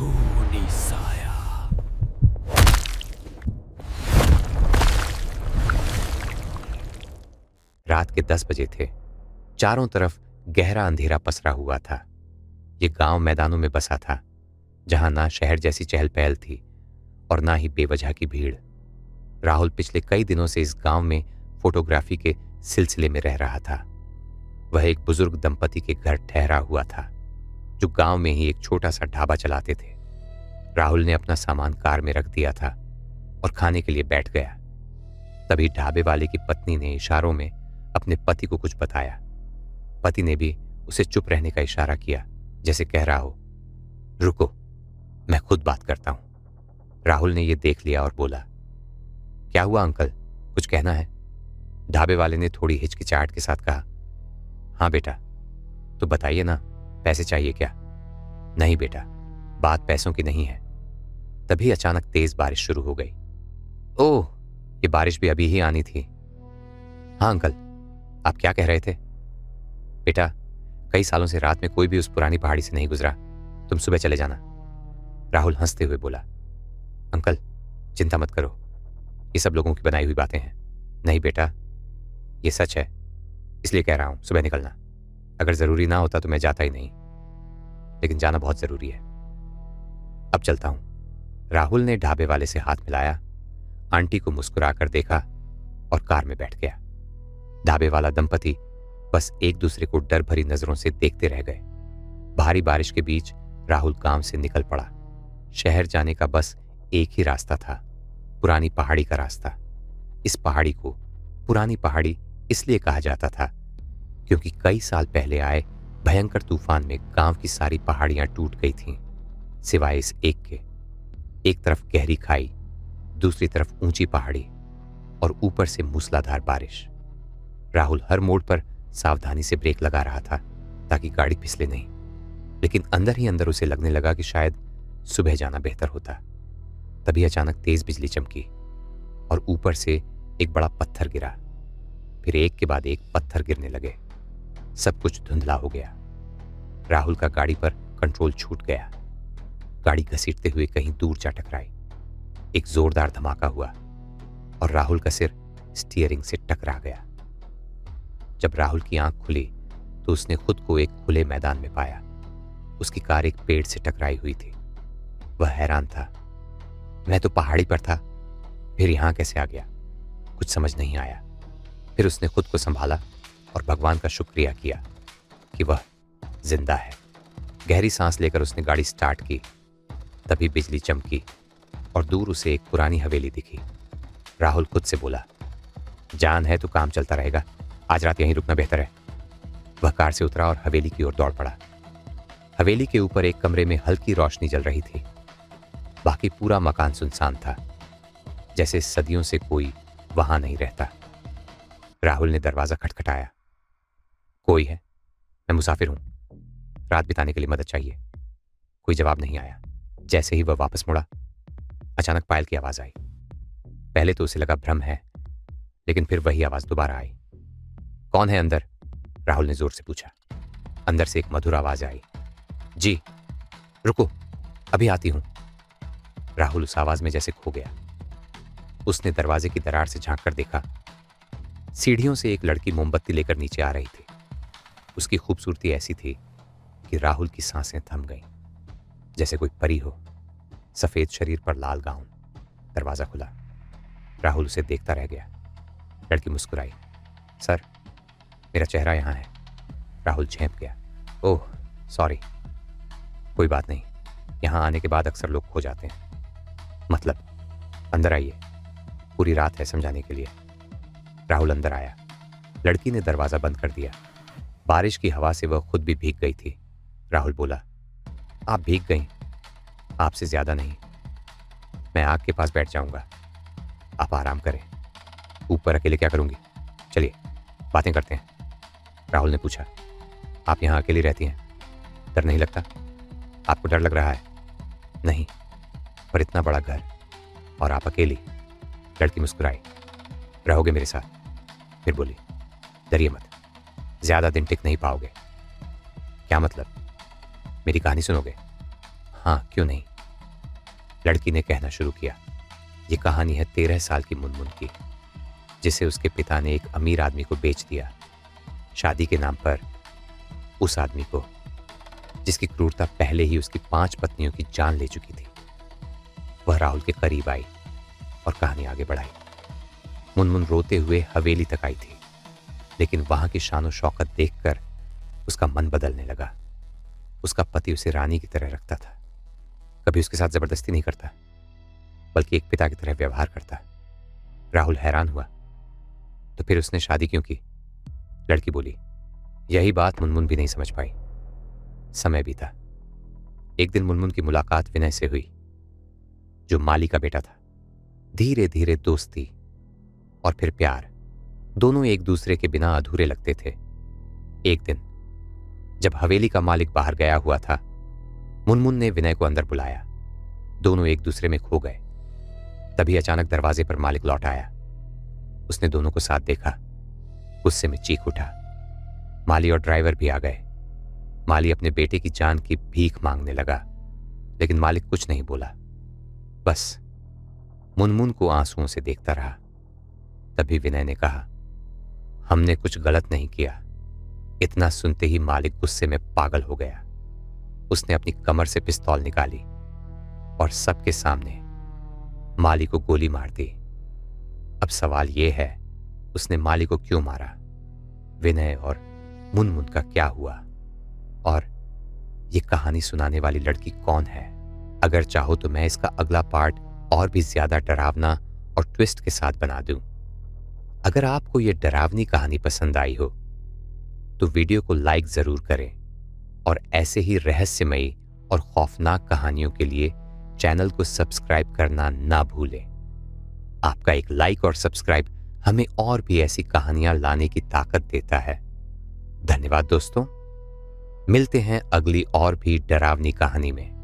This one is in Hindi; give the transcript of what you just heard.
खूनी साया। रात के 10 बजे थे। चारों तरफ गहरा अंधेरा पसरा हुआ था। ये गांव मैदानों में बसा था, जहां ना शहर जैसी चहल पहल थी और ना ही बेवजह की भीड़। राहुल पिछले कई दिनों से इस गांव में फोटोग्राफी के सिलसिले में रह रहा था। वह एक बुजुर्ग दंपति के घर ठहरा हुआ था, जो गांव में ही एक छोटा सा ढाबा चलाते थे। राहुल ने अपना सामान कार में रख दिया था और खाने के लिए बैठ गया। तभी ढाबे वाले की पत्नी ने इशारों में अपने पति को कुछ बताया। पति ने भी उसे चुप रहने का इशारा किया, जैसे कह रहा हो, रुको, मैं खुद बात करता हूं। राहुल ने यह देख लिया और बोला, क्या हुआ अंकल, कुछ कहना है? ढाबे वाले ने थोड़ी हिचकिचाहट के साथ कहा, हाँ बेटा, तो बताइए ना, पैसे चाहिए क्या? नहीं बेटा, बात पैसों की नहीं है। तभी अचानक तेज बारिश शुरू हो गई। ओह, ये बारिश भी अभी ही आनी थी। हाँ अंकल, आप क्या कह रहे थे? बेटा, कई सालों से रात में कोई भी उस पुरानी पहाड़ी से नहीं गुजरा, तुम सुबह चले जाना। राहुल हंसते हुए बोला, अंकल चिंता मत करो, ये सब लोगों की बनाई हुई बातें हैं। नहीं बेटा, ये सच है, इसलिए कह रहा हूं, सुबह निकलना। अगर जरूरी ना होता तो मैं जाता ही नहीं, लेकिन जाना बहुत जरूरी है। अब चलता हूं। राहुल ने ढाबे वाले से हाथ मिलाया, आंटी को मुस्कुराकर देखा और कार में बैठ गया। ढाबे वाला दंपति बस एक दूसरे को डर भरी नजरों से देखते रह गए। भारी बारिश के बीच राहुल गांव से निकल पड़ा। शहर जाने का बस एक ही रास्ता था, पुरानी पहाड़ी का रास्ता। इस पहाड़ी को पुरानी पहाड़ी इसलिए कहा जाता था क्योंकि कई साल पहले आए भयंकर तूफान में गांव की सारी पहाड़ियां टूट गई थीं, सिवाय इस एक के। एक तरफ गहरी खाई, दूसरी तरफ ऊंची पहाड़ी और ऊपर से मूसलाधार बारिश। राहुल हर मोड़ पर सावधानी से ब्रेक लगा रहा था ताकि गाड़ी फिसले नहीं, लेकिन अंदर ही अंदर उसे लगने लगा कि शायद सुबह जाना बेहतर होता। तभी अचानक तेज बिजली चमकी और ऊपर से एक बड़ा पत्थर गिरा। फिर एक के बाद एक पत्थर गिरने लगे। सब कुछ धुंधला हो गया। राहुल का गाड़ी पर कंट्रोल छूट गया। गाड़ी घसीटते हुए कहीं दूर जा टकराई। एक जोरदार धमाका हुआ और राहुल का सिर स्टीयरिंग से टकरा गया। जब राहुल की आंख खुली तो उसने खुद को एक खुले मैदान में पाया। उसकी कार एक पेड़ से टकराई हुई थी। वह हैरान था, मैं तो पहाड़ी पर था, फिर यहां कैसे आ गया? कुछ समझ नहीं आया। फिर उसने खुद को संभाला और भगवान का शुक्रिया किया कि वह जिंदा है। गहरी सांस लेकर उसने गाड़ी स्टार्ट की। तभी बिजली चमकी और दूर उसे एक पुरानी हवेली दिखी। राहुल खुद से बोला, जान है तो काम चलता रहेगा, आज रात यहीं रुकना बेहतर है। वह कार से उतरा और हवेली की ओर दौड़ पड़ा। हवेली के ऊपर एक कमरे में हल्की रोशनी जल रही थी। बाकी पूरा मकान सुनसान था, जैसे सदियों से कोई वहां नहीं रहता। राहुल ने दरवाजा खटखटाया। कोई है? मैं मुसाफिर हूं, रात बिताने के लिए मदद चाहिए। कोई जवाब नहीं आया। जैसे ही वह वापस मुड़ा, अचानक पायल की आवाज आई। पहले तो उसे लगा भ्रम है, लेकिन फिर वही आवाज दोबारा आई। कौन है अंदर? राहुल ने जोर से पूछा। अंदर से एक मधुर आवाज आई, जी रुको, अभी आती हूं। राहुल उस आवाज में जैसे खो गया। उसने दरवाजे की दरार से झांक कर देखा। सीढ़ियों से एक लड़की मोमबत्ती लेकर नीचे आ रही थी। उसकी खूबसूरती ऐसी थी कि राहुल की सांसें थम गईं, जैसे कोई परी हो। सफेद शरीर पर लाल गाउन। दरवाजा खुला। राहुल उसे देखता रह गया। लड़की मुस्कुराई। सर, मेरा चेहरा यहां है। राहुल झेंप गया। Oh sorry. कोई बात नहीं, यहां आने के बाद अक्सर लोग खो जाते हैं। मतलब? अंदर आइए, पूरी रात है समझाने के लिए। राहुल अंदर आया। लड़की ने दरवाजा बंद कर दिया। बारिश की हवा से वह खुद भी भीग गई थी। राहुल बोला, आप भीग गई, आपसे ज्यादा नहीं। मैं आग के पास बैठ जाऊंगा, आप आराम करें। ऊपर अकेले क्या करूंगी? चलिए बातें करते हैं। राहुल ने पूछा, आप यहां अकेली रहती हैं, डर नहीं लगता? आपको डर लग रहा है? नहीं, पर इतना बड़ा घर और आप अकेली। लड़की मुस्कुराई। रहोगे मेरे साथ? फिर बोली, डरिए मत, ज्यादा दिन टिक नहीं पाओगे। क्या मतलब? मेरी कहानी सुनोगे? हाँ, क्यों नहीं। लड़की ने कहना शुरू किया, ये कहानी है 13 साल की मुनमुन की, जिसे उसके पिता ने एक अमीर आदमी को बेच दिया, शादी के नाम पर। उस आदमी को जिसकी क्रूरता पहले ही उसकी 5 पत्नियों की जान ले चुकी थी। वह राहुल के करीब आई और कहानी आगे बढ़ाई। मुनमुन रोते हुए हवेली तक आई थी, लेकिन वहां की शानो शौकत देखकर उसका मन बदलने लगा। उसका पति उसे रानी की तरह रखता था, कभी उसके साथ जबरदस्ती नहीं करता, बल्कि एक पिता की तरह व्यवहार करता। राहुल हैरान हुआ, तो फिर उसने शादी क्यों की? लड़की बोली। यही बात मुनमुन भी नहीं समझ पाई। समय बीता। एक दिन मुनमुन की मुलाकात विनय से हुई, जो माली का बेटा था। धीरे धीरे दोस्ती और फिर प्यार, दोनों एक दूसरे के बिना अधूरे लगते थे। एक दिन जब हवेली का मालिक बाहर गया हुआ था, मुनमुन ने विनय को अंदर बुलाया। दोनों एक दूसरे में खो गए। तभी अचानक दरवाजे पर मालिक लौट आया। उसने दोनों को साथ देखा, गुस्से में चीख उठा। माली और ड्राइवर भी आ गए। माली अपने बेटे की जान की भीख मांगने लगा, लेकिन मालिक कुछ नहीं बोला, बस मुनमुन को आंसुओं से देखता रहा। तभी विनय ने कहा, हमने कुछ गलत नहीं किया। इतना सुनते ही मालिक गुस्से में पागल हो गया। उसने अपनी कमर से पिस्तौल निकाली और सबके सामने माली को गोली मार दी। अब सवाल यह है, उसने माली को क्यों मारा? विनय और मुनमुन का क्या हुआ? और ये कहानी सुनाने वाली लड़की कौन है? अगर चाहो तो मैं इसका अगला पार्ट और भी ज्यादा डरावना और ट्विस्ट के साथ बना दूं। अगर आपको ये डरावनी कहानी पसंद आई हो तो वीडियो को लाइक जरूर करें, और ऐसे ही रहस्यमयी और खौफनाक कहानियों के लिए चैनल को सब्सक्राइब करना ना भूलें। आपका एक लाइक और सब्सक्राइब हमें और भी ऐसी कहानियां लाने की ताकत देता है। धन्यवाद दोस्तों। मिलते हैं अगली और भी डरावनी कहानी में।